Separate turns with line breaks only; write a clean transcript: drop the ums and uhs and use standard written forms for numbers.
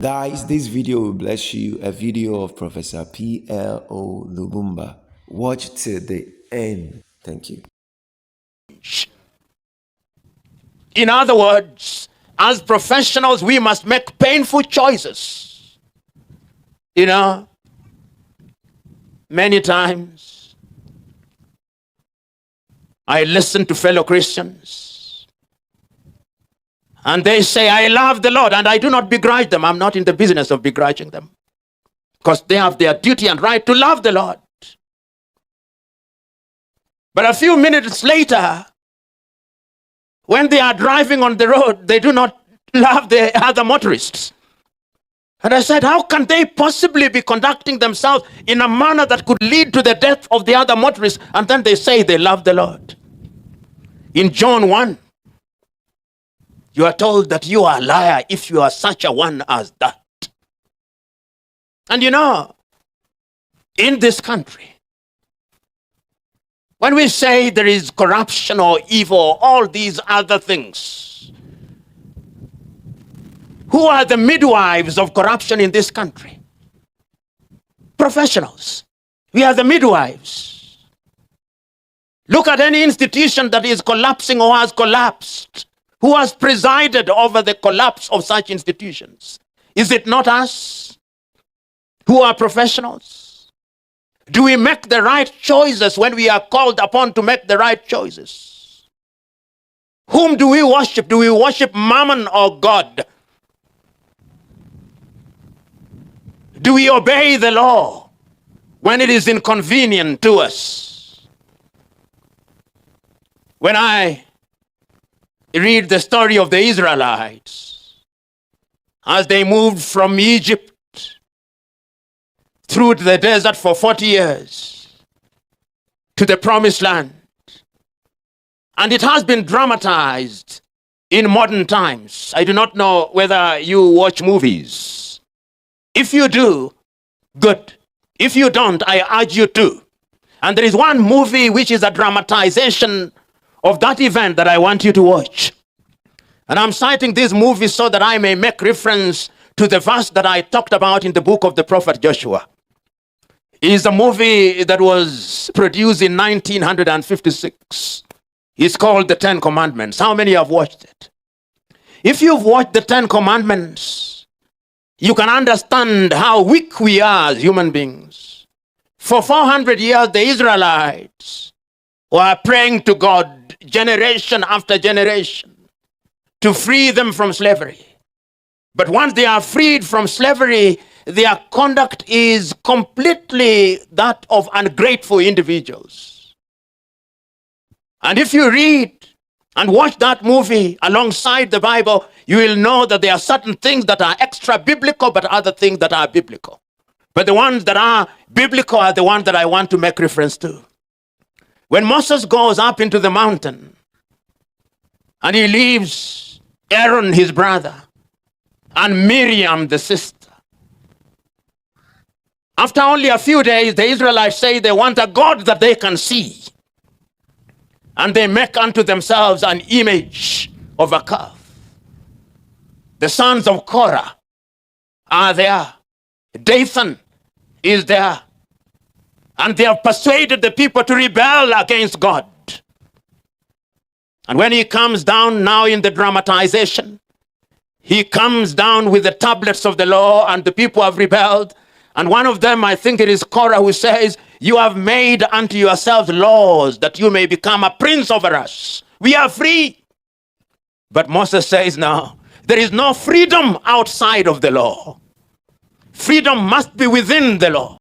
Guys, this video will bless you. A video of Professor PLO Lumumba. Watch till the end. Thank you.
In other words, as professionals, we must make painful choices. You know, many times I listen to fellow Christians and they say, I love the Lord, and I do not begrudge them. I'm not in the business of begrudging them, because they have their duty and right to love the Lord. But a few minutes later, when they are driving on the road, they do not love the other motorists. And I said, how can they possibly be conducting themselves in a manner that could lead to the death of the other motorists? And then they say they love the Lord. In John 1, you are told that you are a liar if you are such a one as that. And you know, in this country, when we say there is corruption or evil, all these other things, who are the midwives of corruption in this country? Professionals. We are the midwives. Look at any institution that is collapsing or has collapsed. Who has presided over the collapse of such institutions? Is it not us who are professionals? Do we make the right choices when we are called upon to make the right choices? Whom do we worship? Do we worship Mammon or God? Do we obey the law when it is inconvenient to us? When I read the story of the Israelites as they moved from Egypt through the desert for 40 years to the promised land. And it has been dramatized in modern times. I do not know whether you watch movies. If you do, good. If you don't, I urge you to. And there is one movie which is a dramatization of that event that I want you to watch. And I'm citing this movie so that I may make reference to the verse that I talked about in the book of the prophet Joshua. It is a movie that was produced in 1956. It's called The Ten Commandments. How many have watched it? If you've watched The Ten Commandments, you can understand how weak we are as human beings. For 400 years, the Israelites were praying to God generation after generation to free them from slavery. But once they are freed from slavery, their conduct is completely that of ungrateful individuals. And if you read and watch that movie alongside the Bible, you will know that there are certain things that are extra biblical, but other things that are biblical. But the ones that are biblical are the ones that I want to make reference to. When Moses goes up into the mountain and he leaves Aaron, his brother, and Miriam, the sister, after only a few days, the Israelites say they want a God that they can see. And they make unto themselves an image of a calf. The sons of Korah are there. Dathan is there. And they have persuaded the people to rebel against God. And when he comes down now in the dramatization, he comes down with the tablets of the law, and the people have rebelled. And one of them, I think it is Korah, who says, you have made unto yourselves laws that you may become a prince over us. We are free. But Moses says, no, there is no freedom outside of the law. Freedom must be within the law.